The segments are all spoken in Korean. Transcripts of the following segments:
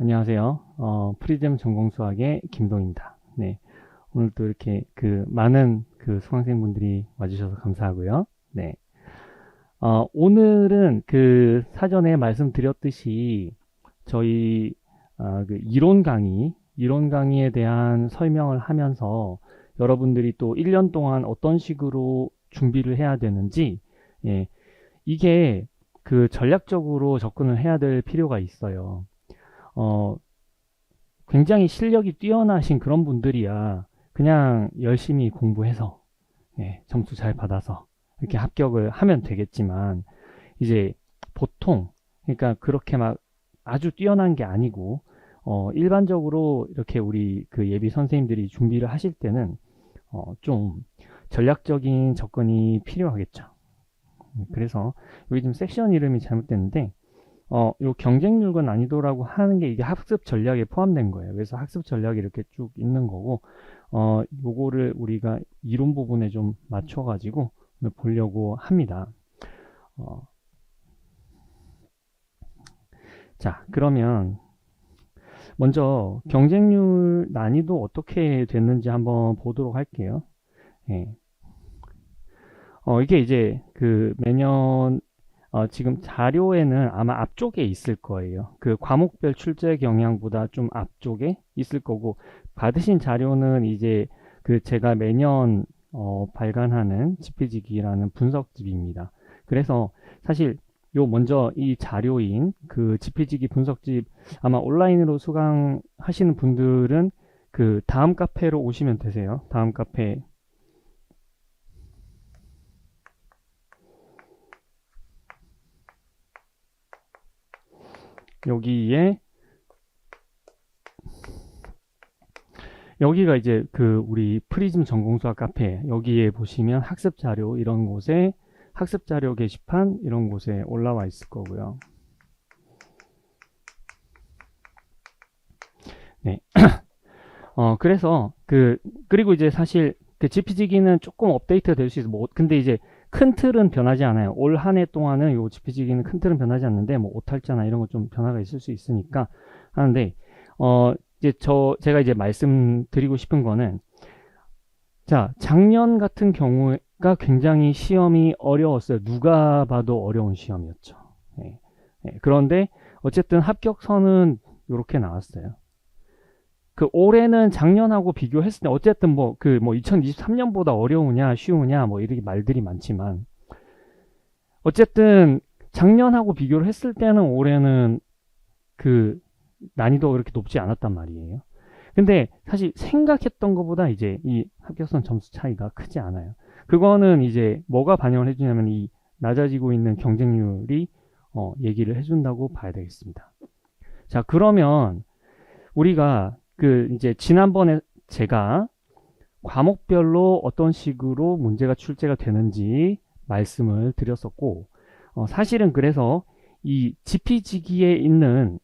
안녕하세요. 프리즘 전공수학의 김동입니다. 네. 오늘 또 이렇게 많은 수강생분들이 와주셔서 감사하고요. 네. 오늘은 사전에 말씀드렸듯이 저희 이론 강의에 대한 설명을 하면서 여러분들이 또 1년 동안 어떤 식으로 준비를 해야 되는지, 예, 이게 전략적으로 접근을 해야 될 필요가 있어요. 굉장히 실력이 뛰어나신 그런 분들이야 그냥 열심히 공부해서 점수 잘 받아서 이렇게 합격을 하면 되겠지만, 이제 보통 그러니까 그렇게 막 아주 뛰어난 게 아니고 일반적으로 이렇게 우리 예비 선생님들이 준비를 하실 때는 좀 전략적인 접근이 필요하겠죠. 그래서 여기 지금 섹션 이름이 잘못됐는데 요 경쟁률과 난이도라고 하는 게 이게 학습 전략에 포함된 거예요. 그래서 학습 전략이 이렇게 쭉 있는 거고, 요거를 우리가 이론 부분에 좀 맞춰가지고 보려고 합니다. 자, 그러면 먼저 경쟁률 난이도 어떻게 됐는지 한번 보도록 할게요. 예. 이게 이제 매년 지금 자료에는 아마 앞쪽에 있을 거예요. 과목별 출제 경향보다 좀 앞쪽에 있을 거고, 받으신 자료는 이제 제가 매년 발간하는 지피지기라는 분석집입니다. 그래서 사실 먼저 이 자료인 지피지기 분석집 아마 온라인으로 수강하시는 분들은 다음 카페로 오시면 되세요. 다음 카페. 여기가 이제 우리 프리즘 전공수학 카페, 여기에 보시면 학습 자료 이런 곳에 학습 자료 게시판 이런 곳에 올라와 있을 거고요. 네. 그래서 그리고 이제 사실 지피지기는 조금 업데이트가 될 수 있어. 근데 이제 큰 틀은 변하지 않아요. 올 한 해 동안은 요 지피지기는 큰 틀은 변하지 않는데 오탈자나 이런 거 좀 변화가 있을 수 있으니까 하는데, 이제 제가 이제 말씀드리고 싶은 거는, 자, 작년 같은 경우가 굉장히 시험이 어려웠어요. 누가 봐도 어려운 시험이었죠. 네. 네. 그런데 어쨌든 합격선은 이렇게 나왔어요. 올해는 작년하고 비교했을 때 어쨌든 2023년보다 어려우냐 쉬우냐 이렇게 말들이 많지만, 어쨌든 작년하고 비교를 했을 때는 올해는 난이도가 그렇게 높지 않았단 말이에요. 근데 사실 생각했던 것보다 이제 이 합격선 점수 차이가 크지 않아요. 그거는 이제 뭐가 반영을 해주냐면 이 낮아지고 있는 경쟁률이 얘기를 해준다고 봐야 되겠습니다. 자, 그러면 우리가 이제 지난번에 제가 과목별로 어떤 식으로 문제가 출제가 되는지 말씀을 드렸었고, 사실은 그래서 이 지피지기에 있는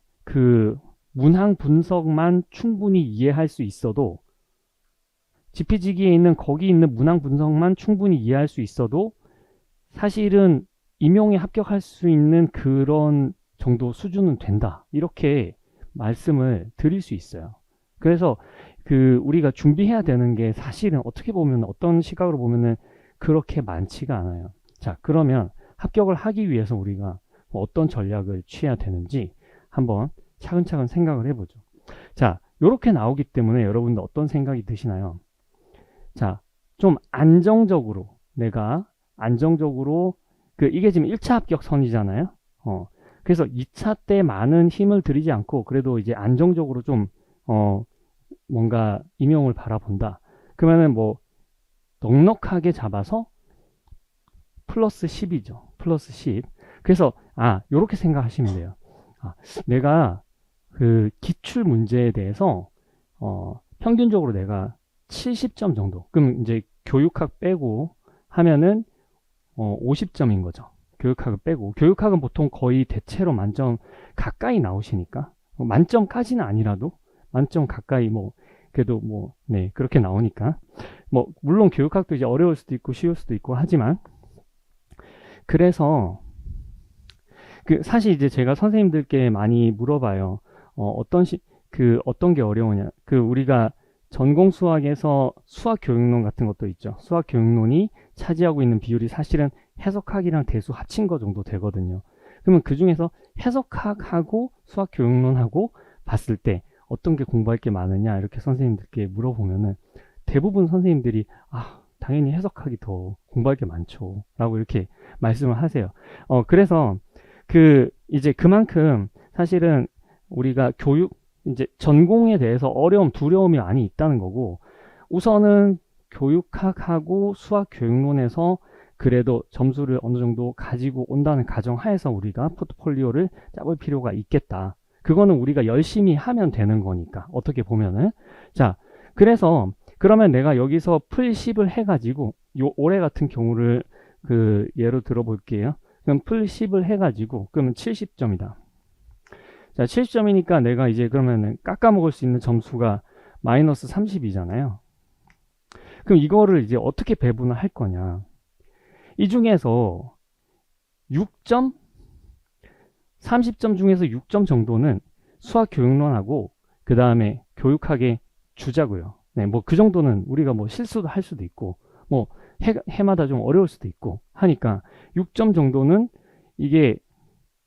문항 분석만 충분히 이해할 수 있어도, 지피지기에 있는 거기 있는 문항 분석만 충분히 이해할 수 있어도 사실은 임용에 합격할 수 있는 그런 정도 수준은 된다, 이렇게 말씀을 드릴 수 있어요. 그래서 우리가 준비해야 되는 게 사실은 어떻게 보면, 어떤 시각으로 보면은 그렇게 많지가 않아요. 자, 그러면 합격을 하기 위해서 우리가 어떤 전략을 취해야 되는지 한번 차근차근 생각을 해보죠. 자, 이렇게 나오기 때문에 여러분들 어떤 생각이 드시나요? 자, 좀 안정적으로, 내가 안정적으로 이게 지금 1차 합격선이잖아요. 그래서 2차 때 많은 힘을 들이지 않고 그래도 이제 안정적으로 좀 뭔가 임용을 바라본다. 그러면은 넉넉하게 잡아서 플러스 10이죠. 플러스 10. 그래서 요렇게 생각하시면 돼요. 내가 기출 문제에 대해서 평균적으로 내가 70점 정도. 그럼 이제 교육학 빼고 하면은 50점인 거죠. 교육학을 빼고. 교육학은 보통 거의 대체로 만점 가까이 나오시니까, 만점까지는 아니라도 만점 가까이 그래도 네, 그렇게 나오니까. 물론 교육학도 이제 어려울 수도 있고 쉬울 수도 있고 하지만, 그래서 사실 이제 제가 선생님들께 많이 물어봐요. 어떤 게 어려우냐. 우리가 전공 수학에서 수학 교육론 같은 것도 있죠. 수학 교육론이 차지하고 있는 비율이 사실은 해석학이랑 대수 합친 거 정도 되거든요. 그러면 그 중에서 해석학하고 수학 교육론하고 봤을 때 어떤 게 공부할 게 많으냐 이렇게 선생님들께 물어보면은 대부분 선생님들이 당연히 해석학이 더 공부할 게 많죠 라고 이렇게 말씀을 하세요. 그래서 이제 그만큼 사실은 우리가 이제 전공에 대해서 두려움이 많이 있다는 거고, 우선은 교육학하고 수학 교육론에서 그래도 점수를 어느 정도 가지고 온다는 가정하에서 우리가 포트폴리오를 짜볼 필요가 있겠다. 그거는 우리가 열심히 하면 되는 거니까, 어떻게 보면은. 자, 그래서 그러면 내가 여기서 풀10을 해가지고 올해 같은 경우를 예로 들어볼게요. 그럼 풀10을 해가지고 그러면 70점이다. 자, 70점이니까 내가 이제 그러면은 깎아먹을 수 있는 점수가 마이너스 30이잖아요. 그럼 이거를 이제 어떻게 배분을 할 거냐. 이 중에서 6점, 30점 중에서 6점 정도는 수학 교육론하고 그 다음에 교육학에 주자고요. 네, 뭐 그 정도는 우리가 뭐 실수도 할 수도 있고, 뭐 해마다 좀 어려울 수도 있고 하니까 6점 정도는 이게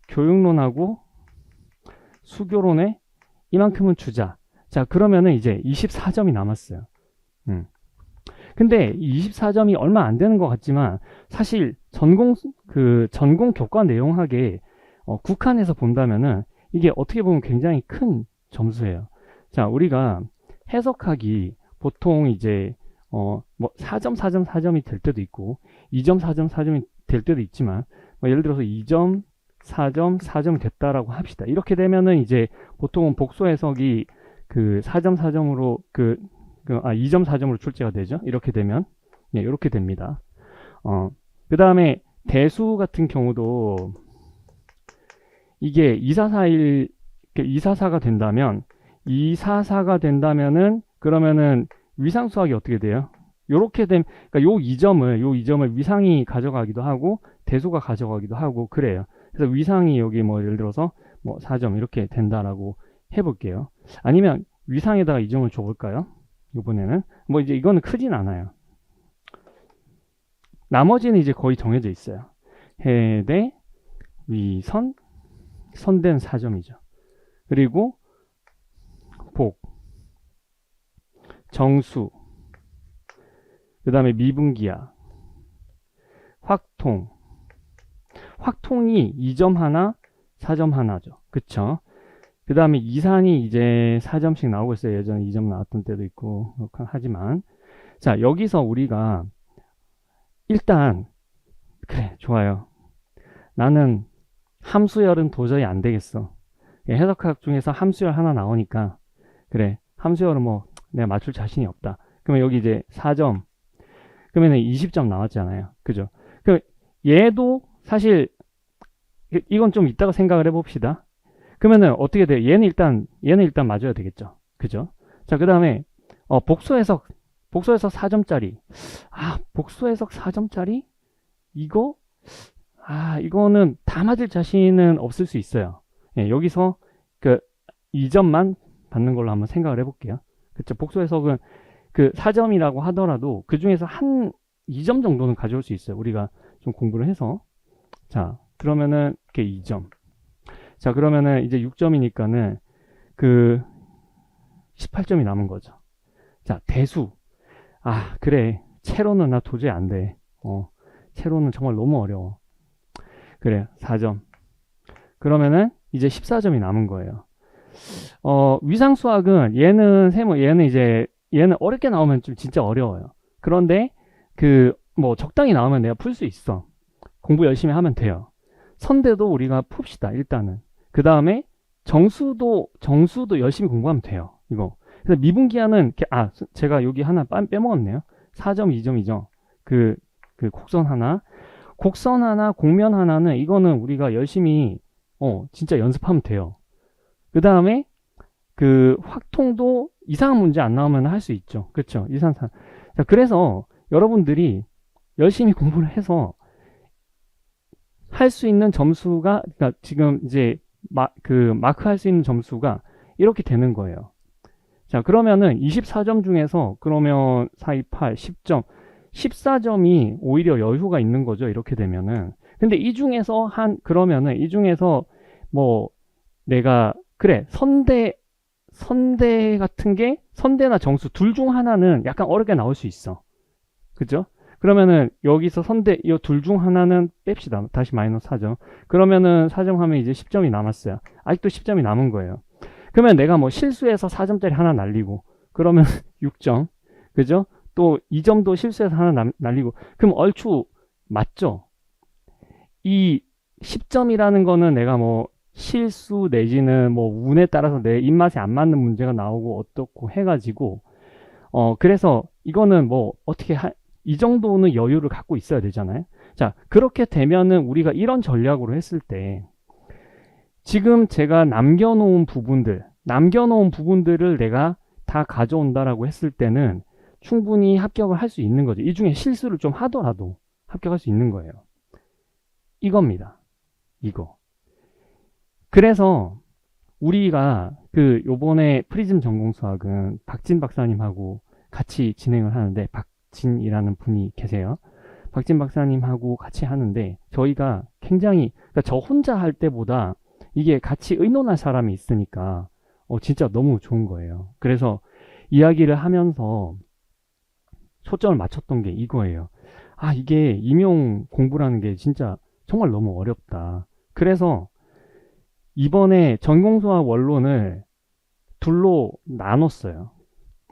교육론하고 수교론에 이만큼은 주자. 자, 그러면은 이제 24점이 남았어요. 근데 이 24점이 얼마 안 되는 것 같지만 사실 전공 교과 내용학에 국한해서 본다면은 이게 어떻게 보면 굉장히 큰 점수예요. 자, 우리가 해석학이 보통 이제 뭐 4점, 4점, 4점이 될 때도 있고 2점, 4점, 4점이 될 때도 있지만 뭐 예를 들어서 2점, 4점, 4점이 됐다라고 합시다. 이렇게 되면은 이제 보통은 복수 해석이 4점, 4점으로 2점, 4점으로 출제가 되죠. 이렇게 되면 네, 이렇게 됩니다. 그 다음에 대수 같은 경우도 이게 244가 된다면 244가 된다면은 그러면은 위상 수학이 어떻게 돼요? 요렇게 되면 그러니까 요 2점을 위상이 가져가기도 하고 대수가 가져가기도 하고 그래요. 그래서 위상이 여기 뭐 예를 들어서 뭐 4점 이렇게 된다라고 해볼게요. 아니면 위상에다가 2점을 줘볼까요? 이번에는 뭐 이제 이거는 크진 않아요. 나머지는 이제 거의 정해져 있어요. 해대, 위선, 선대는 4점이죠. 그리고 복, 정수, 그 다음에 미분기하, 확통이 2점 하나, 4점 하나죠. 그쵸? 그 다음에 이산이 이제 4점씩 나오고 있어요. 예전에 2점 나왔던 때도 있고 하지만 자, 여기서 우리가 일단 그래, 좋아요. 나는 함수열은 도저히 안 되겠어. 해석학 중에서 함수열 하나 나오니까 그래, 함수열은 뭐 내가 맞출 자신이 없다. 그러면 여기 이제 4점 그러면 20점 나왔잖아요. 그죠? 그 얘도 사실 이건 좀 이따가 생각을 해봅시다. 그러면은 어떻게 돼요? 얘는 일단 맞아야 되겠죠. 그죠? 자, 그 다음에 복수 해석 4점짜리. 복수 해석 4점짜리? 이거는 다 맞을 자신은 없을 수 있어요. 예, 여기서 2점만 받는 걸로 한번 생각을 해볼게요. 그쵸? 복수 해석은 4점이라고 하더라도 그 중에서 한 2점 정도는 가져올 수 있어요. 우리가 좀 공부를 해서. 자, 그러면은 이렇게 2점. 자, 그러면은 이제 6점이니까는 18점이 남은 거죠. 자, 대수. 그래. 채로는 나 도저히 안 돼. 채로는 정말 너무 어려워. 그래, 4점. 그러면은 이제 14점이 남은 거예요. 위상수학은 얘는 어렵게 나오면 좀 진짜 어려워요. 그런데 뭐 적당히 나오면 내가 풀 수 있어. 공부 열심히 하면 돼요. 선대도 우리가 풉시다. 일단은. 그 다음에 정수도 열심히 공부하면 돼요. 이거. 그래서 미분기하는 제가 여기 하나 빼먹었네요. 4점, 2점이죠. 곡선 하나, 곡면 하나는 이거는 우리가 열심히 진짜 연습하면 돼요. 그 다음에 확통도 이상한 문제 안 나오면 할 수 있죠. 그렇죠? 자, 그래서 여러분들이 열심히 공부를 해서 할 수 있는 점수가, 그러니까 지금 이제 마크할 수 있는 점수가 이렇게 되는 거예요. 자, 그러면은 24점 중에서 그러면 4, 2, 8, 10점, 14점이 오히려 여유가 있는 거죠. 이렇게 되면은. 근데 이 중에서 그러면은 이 중에서 뭐 내가, 그래, 선대 같은 게, 선대나 정수 둘 중 하나는 약간 어렵게 나올 수 있어. 그죠? 그러면은 여기서 선대, 이 둘 중 하나는 뺍시다. 다시 마이너스 4점. 그러면은 4점 하면 이제 10점이 남았어요. 아직도 10점이 남은 거예요. 그러면 내가 뭐 실수해서 4점짜리 하나 날리고, 그러면 6점. 그죠? 또 2점도 실수해서 하나 날리고. 그럼 얼추 맞죠? 이 10점이라는 거는 내가 뭐 실수 내지는 뭐 운에 따라서 내 입맛에 안 맞는 문제가 나오고 어떻고 해가지고, 그래서 이거는 뭐 어떻게 이 정도는 여유를 갖고 있어야 되잖아요. 자, 그렇게 되면은 우리가 이런 전략으로 했을 때, 지금 제가 남겨놓은 부분들을 내가 다 가져온다라고 했을 때는 충분히 합격을 할 수 있는 거죠. 이 중에 실수를 좀 하더라도 합격할 수 있는 거예요. 이겁니다. 이거. 그래서 우리가 요번에 프리즘 전공수학은 박진 박사님하고 같이 진행을 하는데, 박진이라는 분이 계세요. 박진 박사님하고 같이 하는데, 저희가 굉장히, 그러니까 저 혼자 할 때보다 이게 같이 의논할 사람이 있으니까 진짜 너무 좋은 거예요. 그래서 이야기를 하면서 초점을 맞췄던 게 이거예요. 아, 이게 임용 공부라는 게 진짜 정말 너무 어렵다. 그래서 이번에 전공수학 원론을 둘로 나눴어요.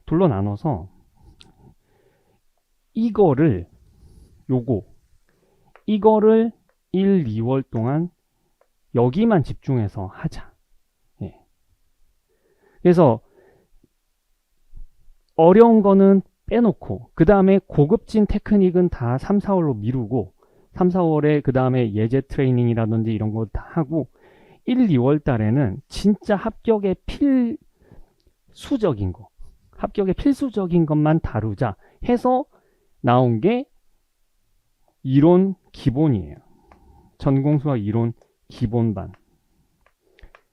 둘로 나눠서 이거를 1, 2월 동안 여기만 집중해서 하자. 예. 그래서 어려운 거는 빼놓고, 그 다음에 고급진 테크닉은 다 3, 4월로 미루고, 3, 4월에 그 다음에 예제 트레이닝이라든지 이런 거 다 하고, 1, 2월 달에는 진짜 합격의 필수적인 것만 다루자 해서 나온 게 이론 기본이에요. 전공수학 이론 기본반.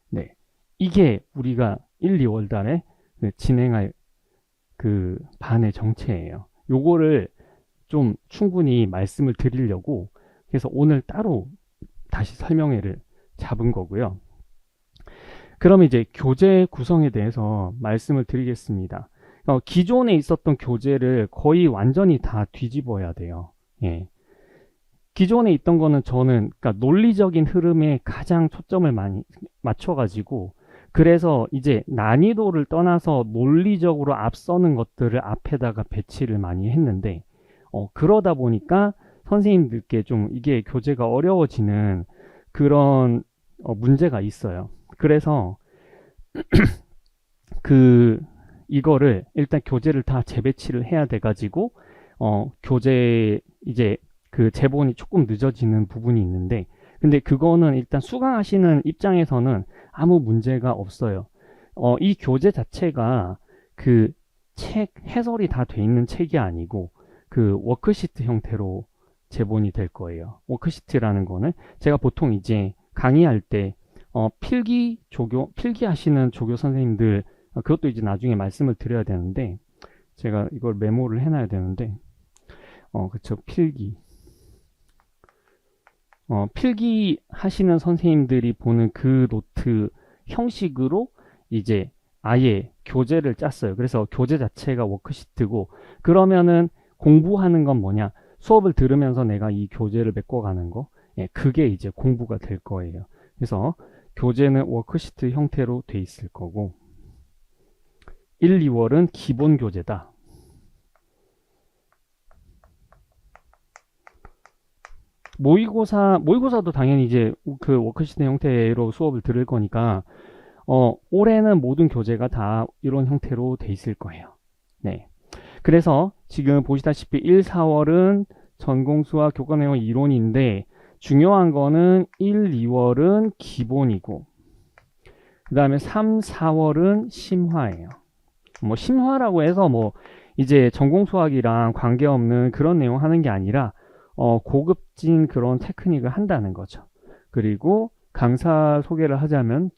네. 이게 우리가 1, 2월 달에 진행할 반의 정체예요. 요거를 좀 충분히 말씀을 드리려고 그래서 오늘 따로 다시 설명회를 잡은 거고요. 그럼 이제 교재 구성에 대해서 말씀을 드리겠습니다. 기존에 있었던 교재를 거의 완전히 다 뒤집어야 돼요. 예. 기존에 있던 거는 저는 그러니까 논리적인 흐름에 가장 초점을 많이 맞춰가지고, 그래서 이제 난이도를 떠나서 논리적으로 앞서는 것들을 앞에다가 배치를 많이 했는데, 그러다 보니까 선생님들께 좀 이게 교재가 어려워지는 그런 문제가 있어요. 그래서 이거를 일단 교재를 다 재배치를 해야 돼가지고 교재 이제 제본이 조금 늦어지는 부분이 있는데, 근데 그거는 일단 수강하시는 입장에서는 아무 문제가 없어요. 이 교재 자체가 책 해설이 다 돼 있는 책이 아니고 워크시트 형태로 제본이 될 거예요. 워크시트라는 거는 제가 보통 이제 강의할 때 필기 하시는 조교 선생님들, 그것도 이제 나중에 말씀을 드려야 되는데, 제가 이걸 메모를 해놔야 되는데, 그쵸, 필기 하시는 선생님들이 보는 그 노트 형식으로 이제 아예 교재를 짰어요. 그래서 교재 자체가 워크시트고, 그러면은 공부하는 건 뭐냐? 수업을 들으면서 내가 이 교재를 메꿔가는 거, 그게 이제 공부가 될 거예요. 그래서 교재는 워크시트 형태로 돼 있을 거고, 1, 2월은 기본 교재다. 모의고사도 당연히 이제 워크시트 형태로 수업을 들을 거니까, 올해는 모든 교재가 다 이런 형태로 돼 있을 거예요. 네. 그래서 지금 보시다시피 1, 4월은 전공수학 교과 내용 이론인데, 중요한 거는 1, 2월은 기본이고, 그 다음에 3, 4월은 심화예요. 심화라고 해서 이제 전공수학이랑 관계없는 그런 내용 하는 게 아니라, 고급진 그런 테크닉을 한다는 거죠. 그리고 강사 소개를 하자면,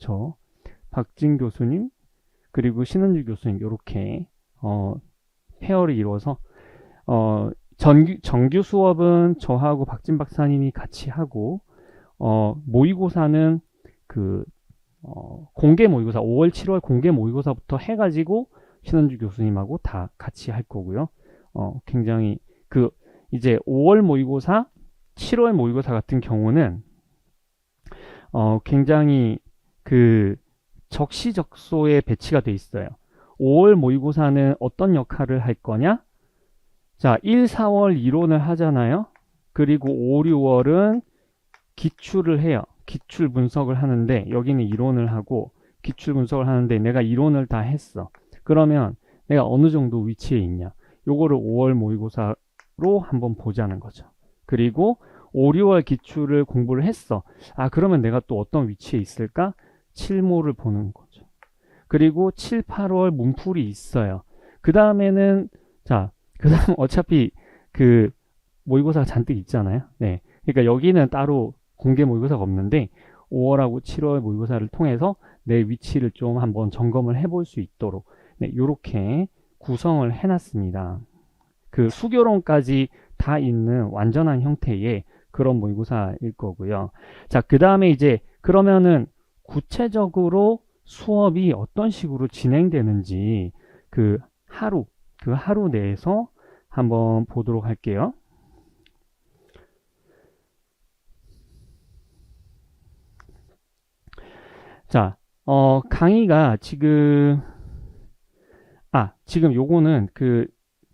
박진 교수님, 그리고 신은주 교수님 이렇게 페어를 이루어서 정규 수업은 저하고 박진 박사님이 같이 하고 모의고사는 그 공개 모의고사 5월 7월 공개 모의고사부터 해가지고 신은주 교수님하고 다 같이 할 거고요. 굉장히 이제 5월 모의고사 7월 모의고사 같은 경우는 굉장히 적시적소에 배치가 돼 있어요. 5월 모의고사는 어떤 역할을 할 거냐? 자, 1, 4월 이론을 하잖아요. 그리고 5, 6월은 기출을 해요. 기출 분석을 하는데 여기는 이론을 하고 기출 분석을 하는데 내가 이론을 다 했어. 그러면 내가 어느 정도 위치에 있냐? 요거를 5월 모의고사로 한번 보자는 거죠. 그리고 5, 6월 기출을 공부를 했어. 그러면 내가 또 어떤 위치에 있을까? 7모를 보는 거죠. 그리고 7, 8월 문풀이 있어요. 그 다음에는 그 다음 어차피 모의고사가 잔뜩 있잖아요. 네. 그러니까 여기는 따로 공개 모의고사가 없는데 5월하고 7월 모의고사를 통해서 내 위치를 좀 한번 점검을 해볼 수 있도록 이렇게 구성을 해놨습니다. 수교론까지 다 있는 완전한 형태의 그런 모의고사일 거고요. 자, 그 다음에 이제 그러면은 구체적으로 수업이 어떤 식으로 진행되는지 하루 내에서 한번 보도록 할게요. 자, 강의가 지금 요거는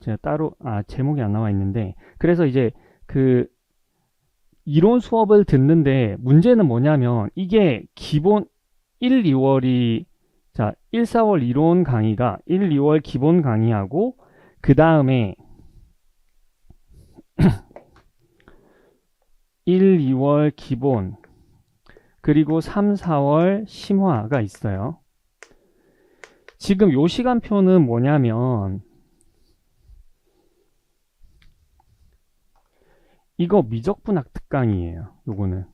제가 따로 제목이 안 나와 있는데, 그래서 이제 이론 수업을 듣는데 문제는 뭐냐면 이게 기본 1, 2월이 1, 4월 이론 강의가 1, 2월 기본 강의하고 그 다음에 1, 2월 기본 그리고 3, 4월 심화가 있어요. 지금 요 시간표는 뭐냐면 이거 미적분학 특강이에요. 요거는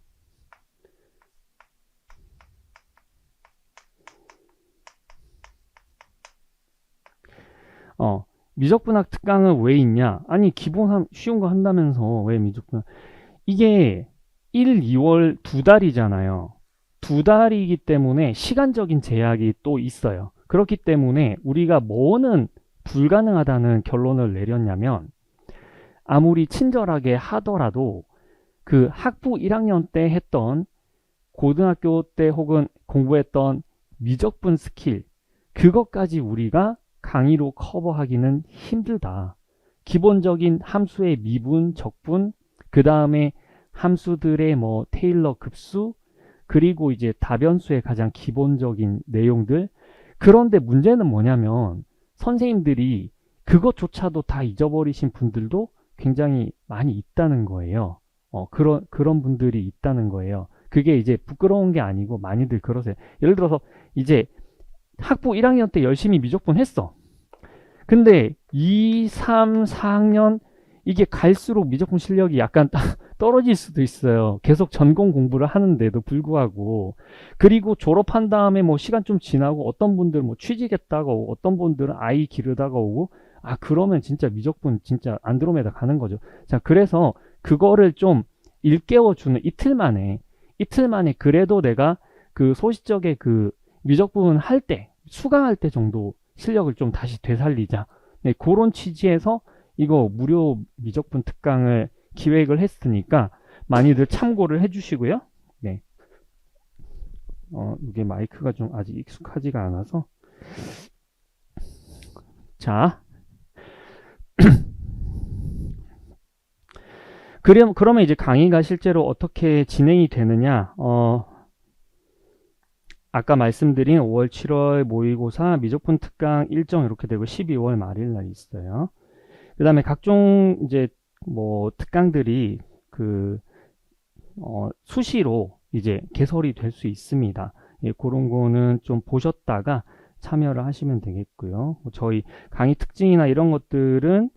미적분학 특강은 왜 있냐? 아니 기본 쉬운 거 한다면서 왜 미적분학? 이게 1, 2월 2달이잖아요. 2달이기 때문에 시간적인 제약이 또 있어요. 그렇기 때문에 우리가 뭐는 불가능하다는 결론을 내렸냐면 아무리 친절하게 하더라도 학부 1학년 때 했던 고등학교 때 혹은 공부했던 미적분 스킬 그것까지 우리가 강의로 커버하기는 힘들다. 기본적인 함수의 미분, 적분, 그 다음에 함수들의 테일러 급수, 그리고 이제 다변수의 가장 기본적인 내용들. 그런데 문제는 뭐냐면 선생님들이 그것조차도 다 잊어버리신 분들도 굉장히 많이 있다는 거예요. 그런 분들이 있다는 거예요. 그게 이제 부끄러운 게 아니고 많이들 그러세요. 예를 들어서 이제 학부 1학년 때 열심히 미적분 했어. 근데 2, 3, 4학년 이게 갈수록 미적분 실력이 약간 떨어질 수도 있어요. 계속 전공 공부를 하는데도 불구하고. 그리고 졸업한 다음에 시간 좀 지나고 어떤 분들은 취직했다가 오고 어떤 분들은 아이 기르다가 오고 그러면 진짜 미적분 진짜 안드로메다 가는 거죠. 자, 그래서 그거를 좀 일깨워주는 이틀 만에 그래도 내가 소시적에 미적분 할 때 수강할 때 정도 실력을 좀 다시 되살리자. 네, 그런 취지에서 이거 무료 미적분 특강을 기획을 했으니까 많이들 참고를 해주시고요. 네. 이게 마이크가 좀 아직 익숙하지가 않아서. 자. 그러면 이제 강의가 실제로 어떻게 진행이 되느냐. 아까 말씀드린 5월, 7월 모의고사 미적분 특강 일정 이렇게 되고 12월 말일 날 있어요. 그 다음에 각종 이제 특강들이 수시로 이제 개설이 될 수 있습니다. 예, 그런 거는 좀 보셨다가 참여를 하시면 되겠고요. 저희 강의 특징이나 이런 것들은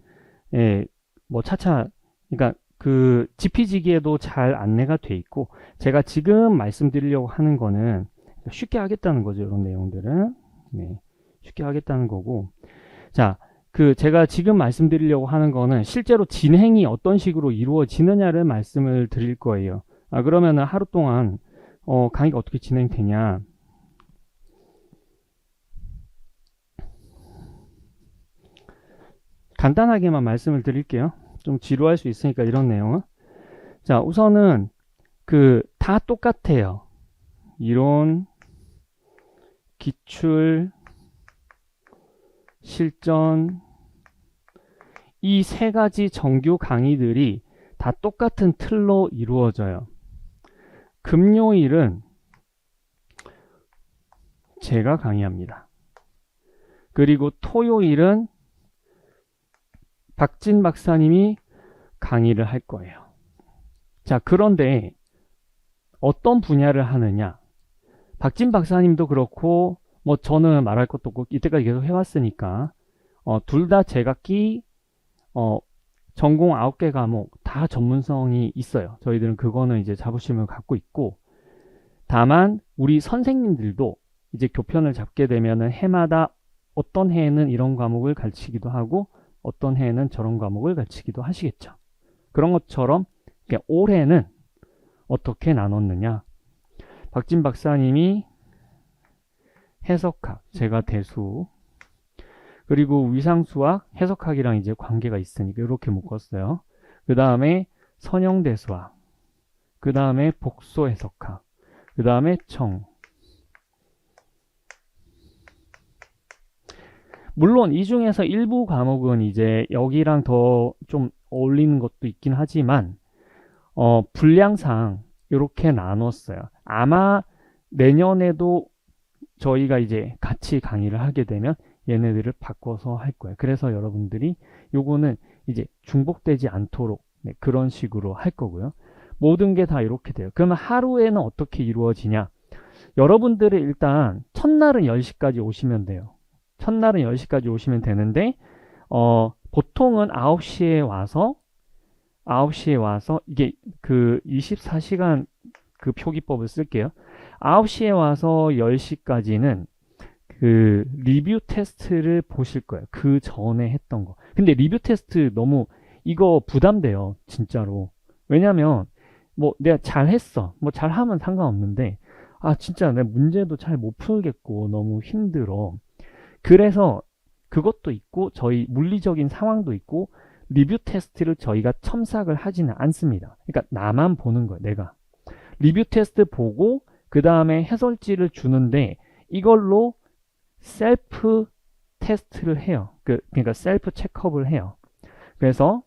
차차 그러니까 지피지기에도 잘 안내가 돼 있고 제가 지금 말씀드리려고 하는 거는 쉽게 하겠다는 거죠. 이런 내용들은. 네. 쉽게 하겠다는 거고. 자, 제가 지금 말씀드리려고 하는 거는 실제로 진행이 어떤 식으로 이루어지느냐를 말씀을 드릴 거예요. 그러면은 하루 동안 강의가 어떻게 진행되냐. 간단하게만 말씀을 드릴게요. 좀 지루할 수 있으니까 이런 내용은. 자, 우선은 다 똑같아요. 이론, 기출, 실전, 이 세 가지 정규 강의들이 다 똑같은 틀로 이루어져요. 금요일은 제가 강의합니다. 그리고 토요일은 박진 박사님이 강의를 할 거예요. 자, 그런데 어떤 분야를 하느냐? 박진 박사님도 그렇고 뭐 저는 말할 것도 없고 이때까지 계속 해왔으니까 둘 다 제각기 전공 9개 과목 다 전문성이 있어요. 저희들은 그거는 이제 자부심을 갖고 있고, 다만 우리 선생님들도 이제 교편을 잡게 되면은 해마다 어떤 해에는 이런 과목을 가르치기도 하고 어떤 해에는 저런 과목을 가르치기도 하시겠죠. 그런 것처럼 올해는 어떻게 나눴느냐? 박진 박사님이 해석학, 제가 대수, 그리고 위상수학, 해석학이랑 이제 관계가 있으니까 이렇게 묶었어요. 그 다음에 선형대수학, 그 다음에 복소해석학, 그 다음에 청. 물론 이 중에서 일부 과목은 이제 여기랑 더 좀 어울리는 것도 있긴 하지만 분량상 이렇게 나눴어요. 아마 내년에도 저희가 이제 같이 강의를 하게 되면 얘네들을 바꿔서 할 거예요. 그래서 여러분들이 요거는 이제 중복되지 않도록 그런 식으로 할 거고요. 모든 게 다 이렇게 돼요. 그러면 하루에는 어떻게 이루어지냐? 여러분들이 일단 첫날은 10시까지 오시면 돼요. 첫날은 10시까지 오시면 되는데 보통은 9시에 와서 이게 24시간 표기법을 쓸게요. 9시에 와서 10시까지는 리뷰 테스트를 보실 거예요. 그 전에 했던 거. 근데 리뷰 테스트 너무 이거 부담돼요. 진짜로. 왜냐면 뭐 내가 잘했어. 뭐 잘하면 상관없는데 진짜 내 문제도 잘 못 풀겠고 너무 힘들어. 그래서 그것도 있고 저희 물리적인 상황도 있고 리뷰 테스트를 저희가 첨삭을 하지는 않습니다. 그러니까 나만 보는 거예요. 내가. 리뷰 테스트 보고 그 다음에 해설지를 주는데 이걸로 셀프 테스트를 해요. 그러니까 셀프 체크업을 해요. 그래서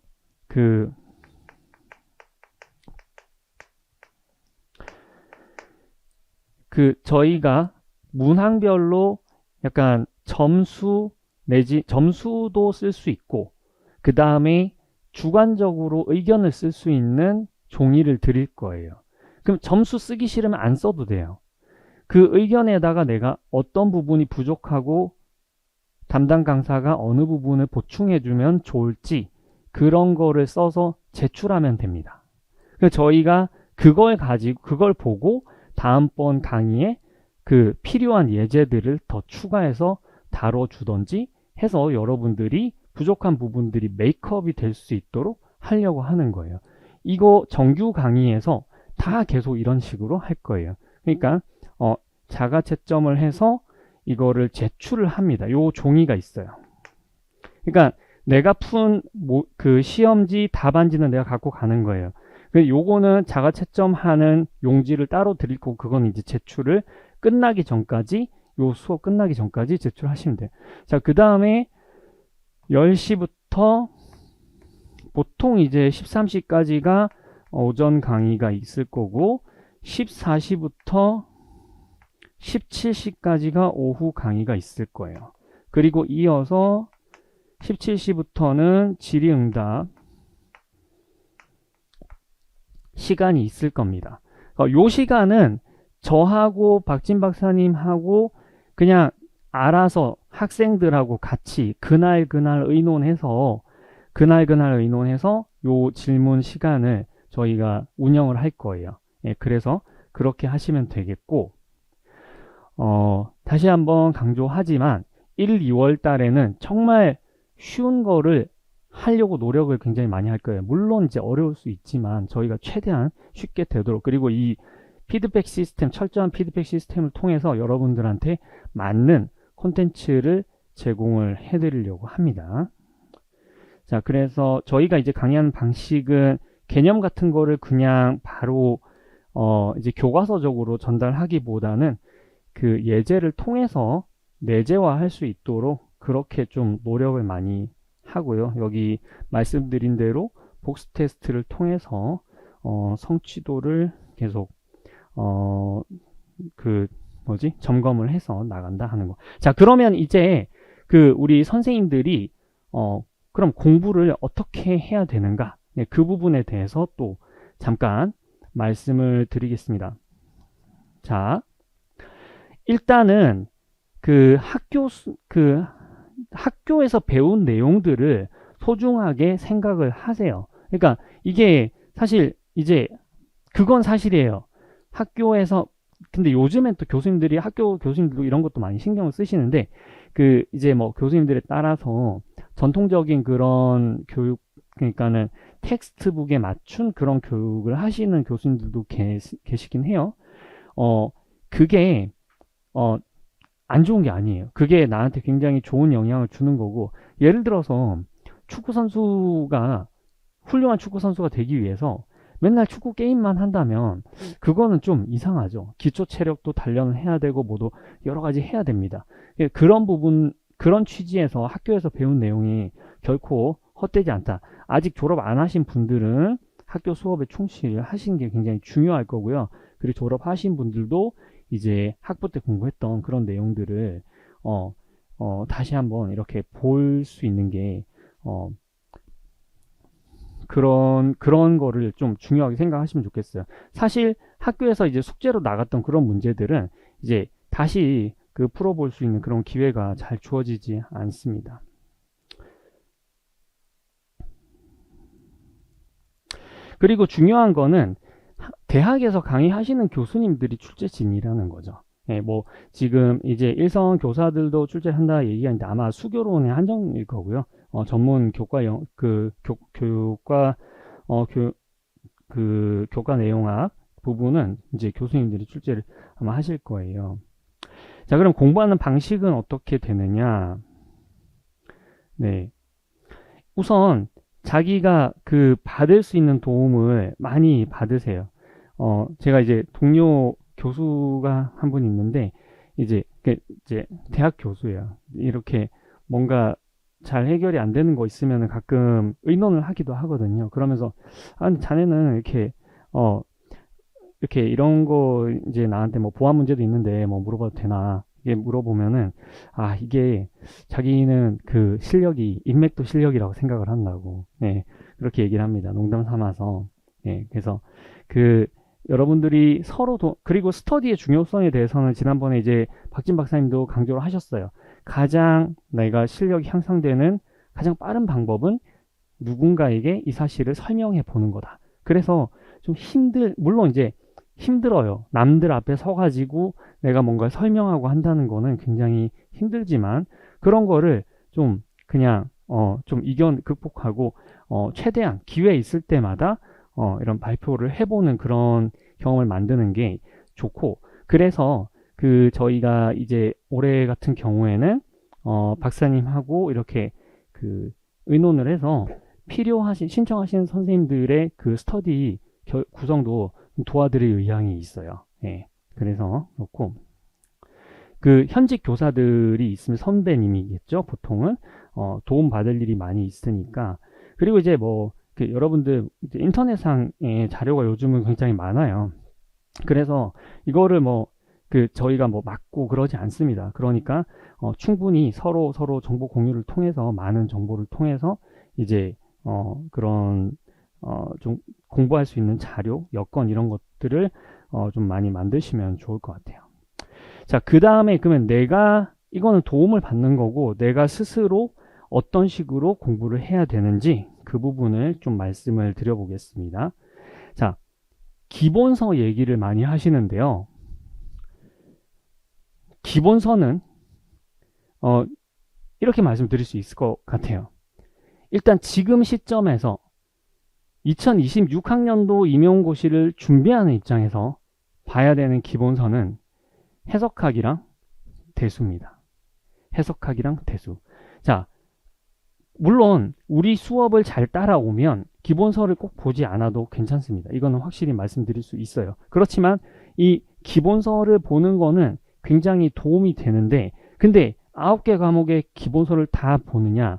저희가 문항별로 약간 점수 내지 점수도 쓸 수 있고 그 다음에 주관적으로 의견을 쓸 수 있는 종이를 드릴 거예요. 그럼 점수 쓰기 싫으면 안 써도 돼요. 그 의견에다가 내가 어떤 부분이 부족하고 담당 강사가 어느 부분을 보충해주면 좋을지 그런 거를 써서 제출하면 됩니다. 그래서 저희가 그걸 보고 다음번 강의에 필요한 예제들을 더 추가해서 다뤄주던지 해서 여러분들이 부족한 부분들이 메이크업이 될 수 있도록 하려고 하는 거예요. 이거 정규 강의에서 다 계속 이런 식으로 할 거예요. 그러니까 자가 채점을 해서 이거를 제출을 합니다. 요 종이가 있어요. 그러니까 내가 푼 시험지 답안지는 내가 갖고 가는 거예요. 요거는 자가 채점하는 용지를 따로 드릴 거고 그건 이제 제출을 끝나기 전까지 요 수업 끝나기 전까지 제출하시면 돼요. 자, 그 다음에 10시부터 보통 이제 13시까지가 오전 강의가 있을 거고 14시부터 17시까지가 오후 강의가 있을 거예요. 그리고 이어서 17시부터는 질의응답 시간이 있을 겁니다. 요 시간은 저하고 박진 박사님하고 그냥 알아서 학생들하고 같이 그날 의논해서 요 질문 시간을 저희가 운영을 할 거예요. 예, 그래서 그렇게 하시면 되겠고 다시 한번 강조하지만 1, 2월 달에는 정말 쉬운 거를 하려고 노력을 굉장히 많이 할 거예요. 물론 이제 어려울 수 있지만 저희가 최대한 쉽게 되도록, 그리고 이 피드백 시스템, 철저한 피드백 시스템을 통해서 여러분들한테 맞는 콘텐츠를 제공을 해드리려고 합니다. 자, 그래서 저희가 이제 강의하는 방식은 개념 같은 거를 그냥 바로 이제 교과서적으로 전달하기보다는 그 예제를 통해서 내재화할 수 있도록 그렇게 좀 노력을 많이 하고요. 여기 말씀드린 대로 복수 테스트를 통해서 성취도를 계속 점검을 해서 나간다 하는 거. 자, 그러면 이제 그 우리 선생님들이 그럼 공부를 어떻게 해야 되는가? 네, 그 부분에 대해서 또 잠깐 말씀을 드리겠습니다. 자, 일단은 그 학교에서 배운 내용들을 소중하게 생각을 하세요. 그러니까 이게 사실 이제 그건 사실이에요. 학교에서, 근데 요즘엔 또 교수님들이, 학교 교수님들도 이런 것도 많이 신경을 쓰시는데, 그 이제 뭐 교수님들에 따라서 전통적인 그런 교육, 그러니까는 텍스트북에 맞춘 그런 교육을 하시는 교수님들도 계시긴 해요. 그게 안 좋은 게 아니에요. 그게 나한테 굉장히 좋은 영향을 주는 거고, 예를 들어서 축구 선수가, 훌륭한 축구 선수가 되기 위해서 맨날 축구 게임만 한다면 그거는 좀 이상하죠. 기초 체력도 단련을 해야 되고 뭐도 여러 가지 해야 됩니다. 그런 부분, 그런 취지에서 학교에서 배운 내용이 결코 헛되지 않다. 아직 졸업 안 하신 분들은 학교 수업에 충실하시는 게 굉장히 중요할 거고요. 그리고 졸업하신 분들도 이제 학부 때 공부했던 그런 내용들을 다시 한번 이렇게 볼 수 있는 게 그런 거를 좀 중요하게 생각하시면 좋겠어요. 사실 학교에서 이제 숙제로 나갔던 그런 문제들은 이제 다시 그 풀어볼 수 있는 그런 기회가 잘 주어지지 않습니다. 그리고 중요한 거는 대학에서 강의하시는 교수님들이 출제진이라는 거죠. 예, 뭐 지금 이제 일선 교사들도 출제한다 얘기하는데 아마 수교론의 한정일 거고요. 전문 교과 교과 내용학 부분은 이제 교수님들이 출제를 아마 하실 거예요. 자, 그럼 공부하는 방식은 어떻게 되느냐? 네, 우선 자기가 그 받을 수 있는 도움을 많이 받으세요. 제가 이제 동료 교수가 한 분 있는데, 이제 대학 교수예요. 이렇게 뭔가 잘 해결이 안 되는 거 있으면 가끔 의논을 하기도 하거든요. 그러면서, 근데 자네는 이렇게 이런 거 이제 나한테 뭐 보안 문제도 있는데 뭐 물어봐도 되나? 이게 물어보면은, 이게 자기는 그 실력이, 인맥도 실력이라고 생각을 한다고. 네, 그렇게 얘기를 합니다. 농담 삼아서. 네, 그래서 여러분들이 그리고 스터디의 중요성에 대해서는 지난번에 이제 박진 박사님도 강조를 하셨어요. 가장 내가 실력이 향상되는 가장 빠른 방법은 누군가에게 이 사실을 설명해 보는 거다. 그래서 좀 물론 이제 힘들어요. 남들 앞에 서가지고 내가 뭔가 설명하고 한다는 거는 굉장히 힘들지만 그런 거를 좀 그냥 좀 극복하고 최대한 기회 있을 때마다 이런 발표를 해보는 그런 경험을 만드는 게 좋고, 그래서 저희가 이제 올해 같은 경우에는 박사님하고 이렇게 의논을 해서 신청하시는 선생님들의 그 스터디 구성도 도와드릴 의향이 있어요. 예. 그래서 그렇고, 현직 교사들이 있으면 선배님이겠죠. 보통은 도움 받을 일이 많이 있으니까. 그리고 이제 여러분들 이제 인터넷상의 자료가 요즘은 굉장히 많아요. 그래서 이거를 저희가 막고 그러지 않습니다. 그러니까 충분히 서로 정보 공유를 통해서, 많은 정보를 통해서 이제 좀 공부할 수 있는 자료, 여건 이런 것들을 좀 많이 만드시면 좋을 것 같아요. 자, 그 다음에 그러면 이거는 도움을 받는 거고, 내가 스스로 어떤 식으로 공부를 해야 되는지 그 부분을 좀 말씀을 드려보겠습니다. 자, 기본서 얘기를 많이 하시는데요. 기본서는 이렇게 말씀드릴 수 있을 것 같아요. 일단 지금 시점에서 2026학년도 임용고시를 준비하는 입장에서 봐야 되는 기본서는 해석학이랑 대수입니다. 해석학이랑 대수. 자, 물론 우리 수업을 잘 따라오면 기본서를 꼭 보지 않아도 괜찮습니다. 이거는 확실히 말씀드릴 수 있어요. 그렇지만 이 기본서를 보는 거는 굉장히 도움이 되는데, 근데 9개 과목의 기본서를 다 보느냐?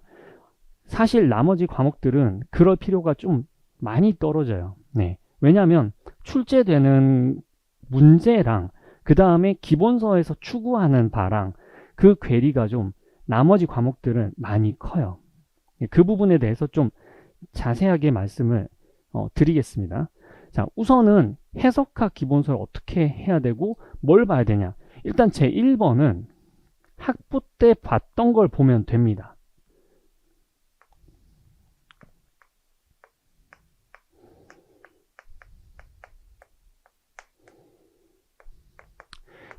사실 나머지 과목들은 그럴 필요가 좀 많이 떨어져요. 네. 왜냐하면 출제되는 문제랑 그 다음에 기본서에서 추구하는 바랑 그 괴리가 좀 나머지 과목들은 많이 커요. 그 부분에 대해서 좀 자세하게 말씀을 드리겠습니다. 자, 우선은 해석학 기본서를 어떻게 해야 되고 뭘 봐야 되냐. 일단 제 1번은 학부 때 봤던 걸 보면 됩니다.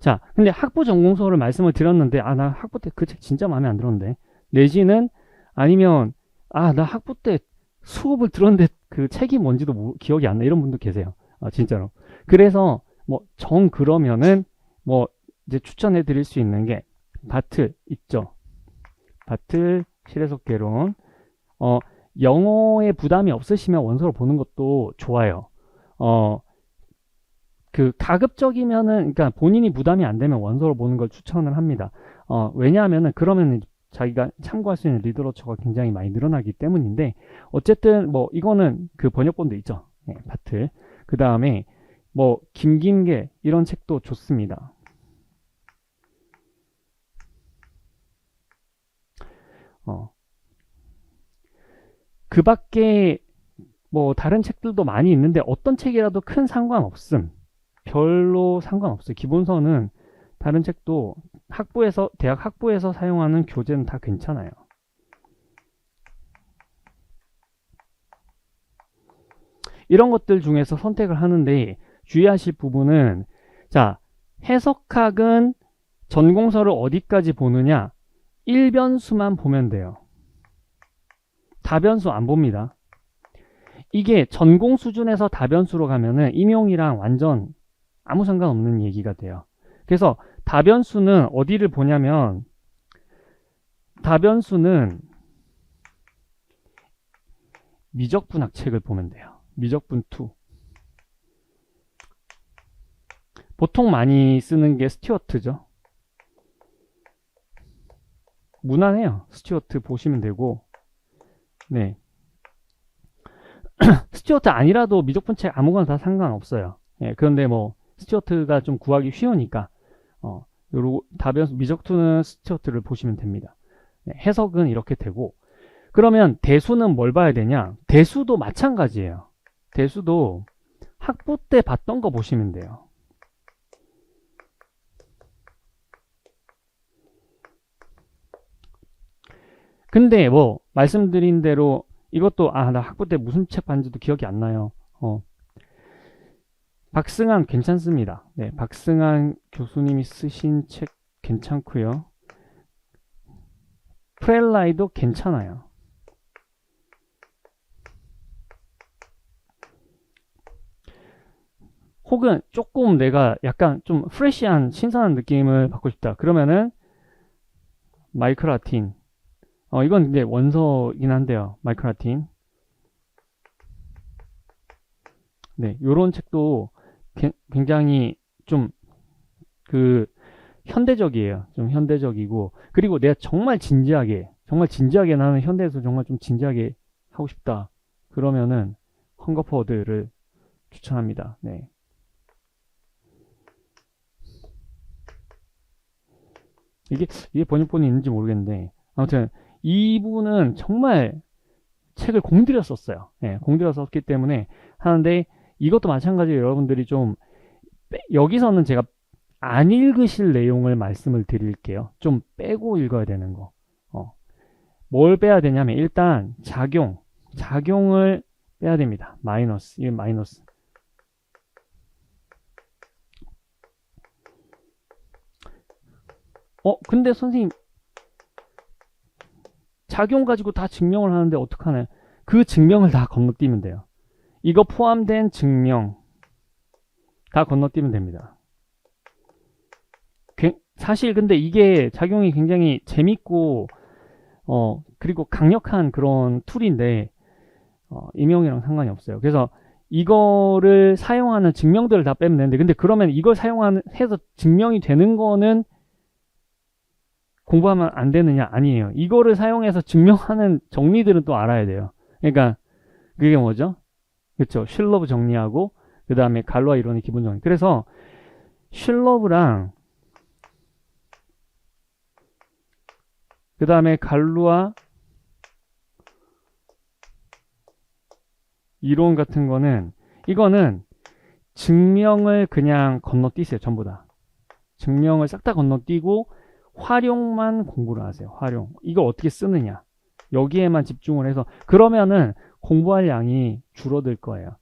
자, 근데 학부 전공서를 말씀을 드렸는데, 나 학부 때 그 책 진짜 마음에 안 들었는데. 내지는 아니면, 나 학부 때 수업을 들었는데 그 책이 뭔지도 기억이 안 나. 이런 분도 계세요. 진짜로. 그래서, 그러면은, 이제 추천해 드릴 수 있는 게, 바틀 있죠. 바틀, 실해석개론. 영어에 부담이 없으시면 원서를 보는 것도 좋아요. 가급적이면은, 그러니까 본인이 부담이 안 되면 원서를 보는 걸 추천을 합니다. 왜냐하면은, 그러면 자기가 참고할 수 있는 리더러처가 굉장히 많이 늘어나기 때문인데, 어쨌든, 이거는 그 번역본도 있죠. 네, 바틀. 그 다음에, 김김계, 이런 책도 좋습니다. 그 밖에, 다른 책들도 많이 있는데, 어떤 책이라도 큰 상관없음. 별로 상관없어요. 기본서는 다른 책도 대학 학부에서 사용하는 교재는 다 괜찮아요. 이런 것들 중에서 선택을 하는데 주의하실 부분은, 자, 해석학은 전공서를 어디까지 보느냐? 1변수만 보면 돼요. 다변수 안 봅니다. 이게 전공 수준에서 다변수로 가면은 임용이랑 완전 아무 상관없는 얘기가 돼요. 그래서 다변수는 어디를 보냐면, 다변수는 미적분학 책을 보면 돼요. 미적분 2. 보통 많이 쓰는 게 스튜어트죠. 무난해요. 스튜어트 보시면 되고, 네. 스튜어트 아니라도 미적분 책 아무거나 다 상관없어요. 예, 그런데 스튜어트가 좀 구하기 쉬우니까, 요로 다변수 미적2는 스튜어트를 보시면 됩니다. 네, 해석은 이렇게 되고, 그러면 대수는 뭘 봐야 되냐? 대수도 마찬가지예요. 대수도 학부 때 봤던 거 보시면 돼요. 근데 말씀드린 대로 이것도 나 학부 때 무슨 책 봤는지도 기억이 안 나요. 박승환 괜찮습니다. 네, 박승환 교수님이 쓰신 책 괜찮고요. 프렐라이도 괜찮아요. 혹은 조금 내가 약간 좀 프레시한 신선한 느낌을 받고 싶다. 그러면은 마이클 라틴. 이건 이제 원서이긴 한데요. 마이클 라틴. 네, 요런 책도 굉장히 좀 현대적이에요. 좀 현대적이고, 그리고 내가 정말 진지하게 나는 현대에서 정말 좀 진지하게 하고 싶다. 그러면은 헝거포드를 추천합니다. 네. 이게 번역본이 있는지 모르겠는데, 아무튼 이분은 정말 책을 공들여 썼어요. 네, 공들여 썼기 때문에 하는데, 이것도 마찬가지로 여러분들이 좀 여기서는 제가 안 읽으실 내용을 말씀을 드릴게요. 좀 빼고 읽어야 되는 거. 뭘 빼야 되냐면, 일단 작용을 빼야 됩니다. 마이너스. 이게 마이너스. 근데 선생님 작용 가지고 다 증명을 하는데 어떡하나요? 그 증명을 다 건너뛰면 돼요. 이거 포함된 증명 다 건너뛰면 됩니다. 사실 근데 이게 작용이 굉장히 재밌고 그리고 강력한 그런 툴인데 임용이랑 상관이 없어요. 그래서 이거를 사용하는 증명들을 다 빼면 되는데, 근데 그러면 이걸 해서 증명이 되는 거는 공부하면 안 되느냐? 아니에요. 이거를 사용해서 증명하는 정리들은 또 알아야 돼요. 그러니까 그게 뭐죠? 그렇죠. 슐러브 정리하고 그 다음에 갈루아 이론의 기본 정리. 그래서 슐러브랑 그 다음에 갈루아 이론 같은 거는, 이거는 증명을 그냥 건너뛰세요. 전부 다. 증명을 싹 다 건너뛰고 활용만 공부를 하세요. 활용. 이거 어떻게 쓰느냐. 여기에만 집중을 해서, 그러면은 공부할 양이 줄어들 거예요.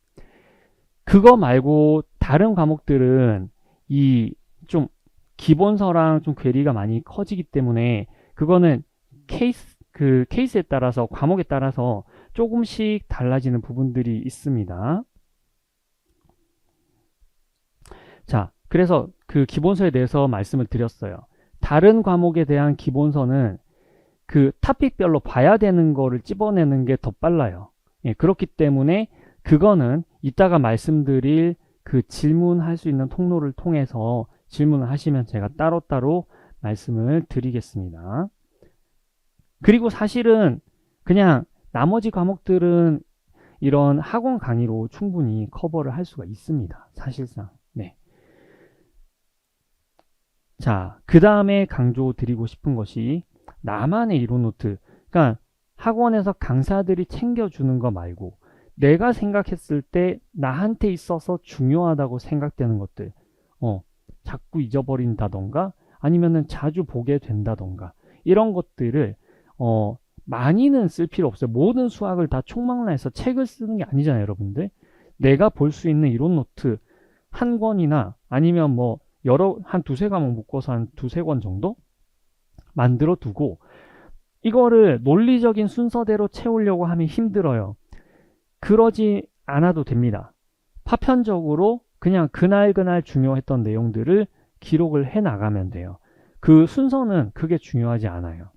그거 말고 다른 과목들은 이 좀 기본서랑 좀 괴리가 많이 커지기 때문에 그거는 케이스에 따라서, 과목에 따라서 조금씩 달라지는 부분들이 있습니다. 자, 그래서 그 기본서에 대해서 말씀을 드렸어요. 다른 과목에 대한 기본서는 그 토픽별로 봐야 되는 거를 찝어내는 게 더 빨라요. 예, 그렇기 때문에 그거는 이따가 말씀드릴 그 질문할 수 있는 통로를 통해서 질문을 하시면 제가 따로따로 말씀을 드리겠습니다. 그리고 사실은 그냥 나머지 과목들은 이런 학원 강의로 충분히 커버를 할 수가 있습니다. 사실상. 네. 자, 그 다음에 강조드리고 싶은 것이 나만의 이론 노트. 그러니까 학원에서 강사들이 챙겨주는 거 말고 내가 생각했을 때 나한테 있어서 중요하다고 생각되는 것들, 자꾸 잊어버린다던가 아니면은 자주 보게 된다던가 이런 것들을 많이는 쓸 필요 없어요. 모든 수학을 다 총망라해서 책을 쓰는 게 아니잖아요, 여러분들. 내가 볼 수 있는 이론 노트 한 권이나 아니면 뭐 한 두세 과목 묶어서 한 두세 권 정도 만들어 두고 이거를 논리적인 순서대로 채우려고 하면 힘들어요. 그러지 않아도 됩니다. 파편적으로 그냥 그날 중요했던 내용들을 기록을 해 나가면 돼요. 그 순서는 그게 중요하지 않아요.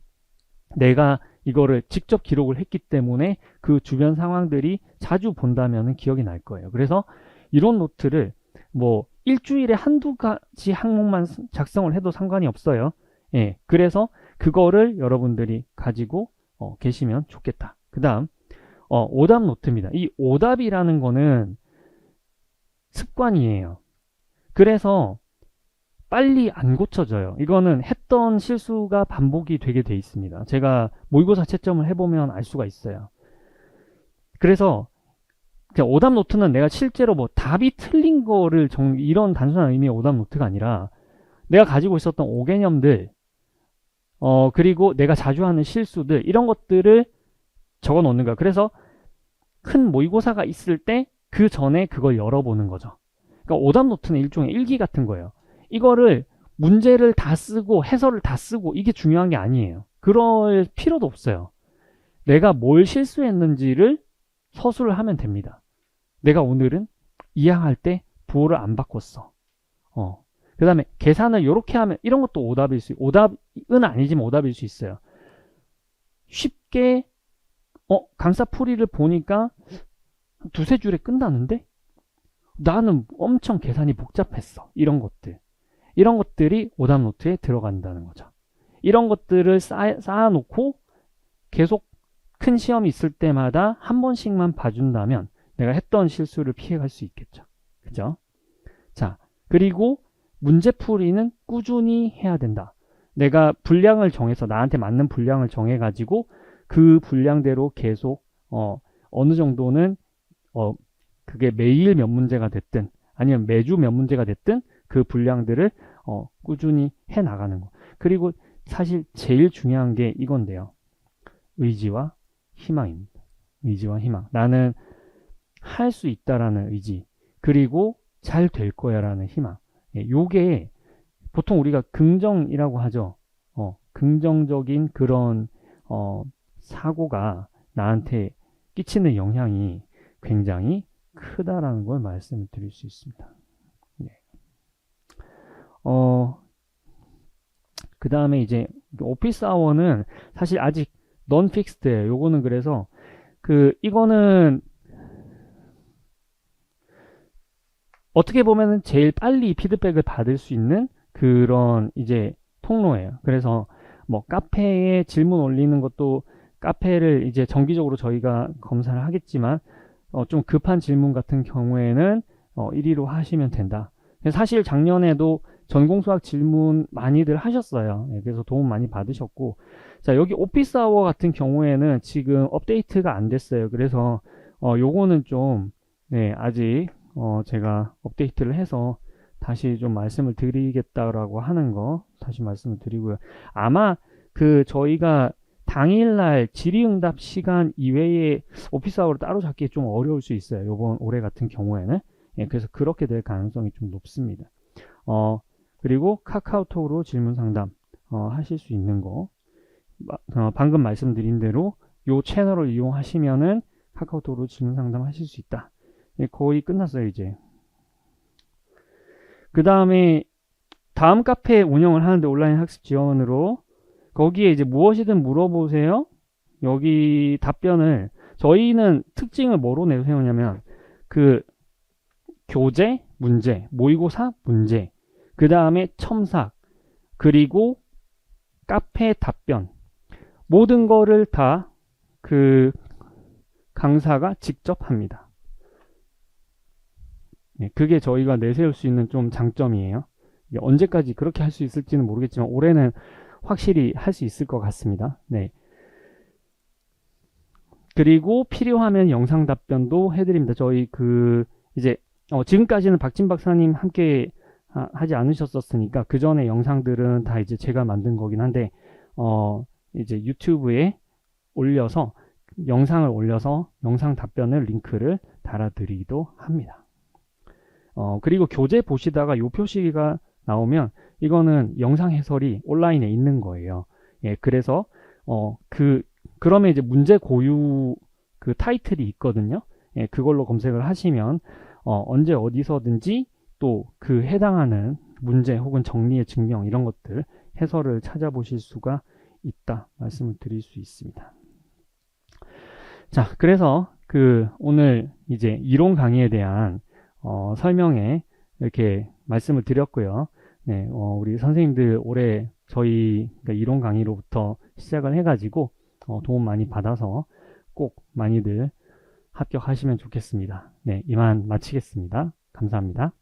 내가 이거를 직접 기록을 했기 때문에 그 주변 상황들이 자주 본다면 기억이 날 거예요. 그래서 이론 노트를 뭐 일주일에 한두 가지 항목만 작성을 해도 상관이 없어요. 예, 그래서 그거를 여러분들이 가지고 계시면 좋겠다. 그 다음 오답 노트입니다. 이 오답이라는 거는 습관이에요. 그래서 빨리 안 고쳐져요. 이거는 했던 실수가 반복이 되게 돼 있습니다. 제가 모의고사 채점을 해보면 알 수가 있어요. 그래서 오답 노트는 내가 실제로 뭐 답이 틀린 거를 이런 단순한 의미의 오답 노트가 아니라 내가 가지고 있었던 오개념들, 그리고 내가 자주 하는 실수들, 이런 것들을 적어 놓는 거야. 그래서 큰 모의고사가 있을 때 그 전에 그걸 열어보는 거죠. 그러니까 오답 노트는 일종의 일기 같은 거예요. 이거를 문제를 다 쓰고 해설을 다 쓰고 이게 중요한 게 아니에요. 그럴 필요도 없어요. 내가 뭘 실수했는지를 서술을 하면 됩니다. 내가 오늘은 이항할 때 부호를 안 바꿨어. 그 다음에 계산을 이렇게 하면, 이런 것도 오답일 수, 오답은 아니지만 오답일 수 있어요. 쉽게 강사 풀이를 보니까 두세 줄에 끝나는데 나는 엄청 계산이 복잡했어. 이런 것들이 오답 노트에 들어간다는 거죠. 이런 것들을 쌓아놓고 계속 큰 시험이 있을 때마다 한 번씩만 봐준다면 내가 했던 실수를 피해갈 수 있겠죠. 그죠? 자, 그리고 문제풀이는 꾸준히 해야 된다. 내가 분량을 정해서, 나한테 맞는 분량을 정해가지고 그 분량대로 계속 어느 정도는 그게 매일 몇 문제가 됐든 아니면 매주 몇 문제가 됐든 그 분량들을 꾸준히 해 나가는 거. 그리고 사실 제일 중요한 게 이건데요. 의지와 희망입니다. 의지와 희망. 나는 할 수 있다라는 의지, 그리고 잘 될 거야라는 희망. 요게 보통 우리가 긍정이라고 하죠. 긍정적인 그런 사고가 나한테 끼치는 영향이 굉장히 크다라는 걸 말씀을 드릴 수 있습니다. 네. 그 다음에 이제 오피스 아워는 사실 아직 넌 픽스드예요. 요거는 그래서 이거는 어떻게 보면은 제일 빨리 피드백을 받을 수 있는 그런 이제 통로예요. 그래서 뭐 카페에 질문 올리는 것도 카페를 이제 정기적으로 저희가 검사를 하겠지만 좀 급한 질문 같은 경우에는 1위로 하시면 된다. 사실 작년에도 전공수학 질문 많이들 하셨어요. 그래서 도움 많이 받으셨고, 자, 여기 오피스 아워 같은 경우에는 지금 업데이트가 안 됐어요. 그래서 요거는 좀 아직 제가 업데이트를 해서 다시 좀 말씀을 드리겠다라고 하는 거 다시 말씀을 드리고요. 아마 저희가 당일날 질의응답 시간 이외에 오피스 아워를 따로 잡기 좀 어려울 수 있어요. 요번 올해 같은 경우에는. 그래서 그렇게 될 가능성이 좀 높습니다. 그리고 카카오톡으로 질문 상담 하실 수 있는 거 방금 말씀드린 대로 요 채널을 이용하시면은 카카오톡으로 질문 상담 하실 수 있다. 거의 끝났어요 이제. 그 다음에 다음 카페 운영을 하는데 온라인 학습 지원으로 거기에 이제 무엇이든 물어보세요. 여기 답변을 저희는 특징을 뭐로 내세우냐면 교재, 문제, 모의고사, 문제, 그 다음에 첨삭, 그리고 카페 답변 모든 거를 다 강사가 직접 합니다. 그게 저희가 내세울 수 있는 좀 장점이에요. 언제까지 그렇게 할 수 있을지는 모르겠지만 올해는 확실히 할 수 있을 것 같습니다. 네. 그리고 필요하면 영상 답변도 해드립니다. 저희 이제 지금까지는 박진 박사님 함께 하지 않으셨었으니까 그 전에 영상들은 다 이제 제가 만든 거긴 한데 이제 유튜브에 올려서 영상을 올려서 영상 답변을 링크를 달아드리기도 합니다. 그리고 교재 보시다가 요 표시가 나오면 이거는 영상 해설이 온라인에 있는 거예요. 그래서 그러면 이제 문제 고유 타이틀이 있거든요. 그걸로 검색을 하시면 언제 어디서든지 또 해당하는 문제 혹은 정리의 증명 이런 것들 해설을 찾아보실 수가 있다 말씀을 드릴 수 있습니다. 자, 그래서 오늘 이제 이론 강의에 대한 설명에 이렇게 말씀을 드렸고요. 네, 우리 선생님들 올해 저희 이론 강의로부터 시작을 해가지고 도움 많이 받아서 꼭 많이들 합격하시면 좋겠습니다. 네, 이만 마치겠습니다. 감사합니다.